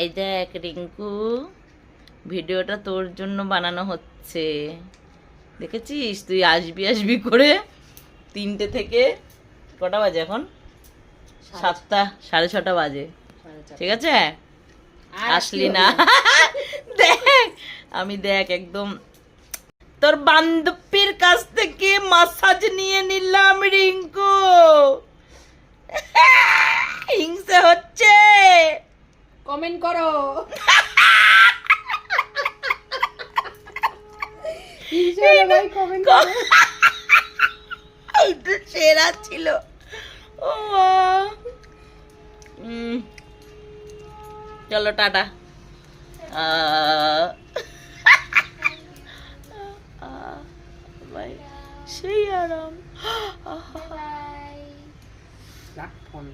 এই দেখ রিঙ্কু, ভিডিওটা তোর জন্য বানানো হচ্ছে, দেখেছিস? তুই আসবি আসবি করে 3টে থেকে কটা বাজে এখন? 7টা, 6:30 বাজে। ঠিক আছে, আসলি না। দেখ আমি দেখ একদম তোর বান্ধবীর কাছ থেকে মাসাজ নিয়ে নিলাম রিঙ্কু। হিংসে হচ্ছে? কমেন্ট করো। ভাই কমেন্ট করো। এইটা সেরা ছিল। ও মা। চলো টাটা। ভাই সেই আরাম। রাখ ফোন।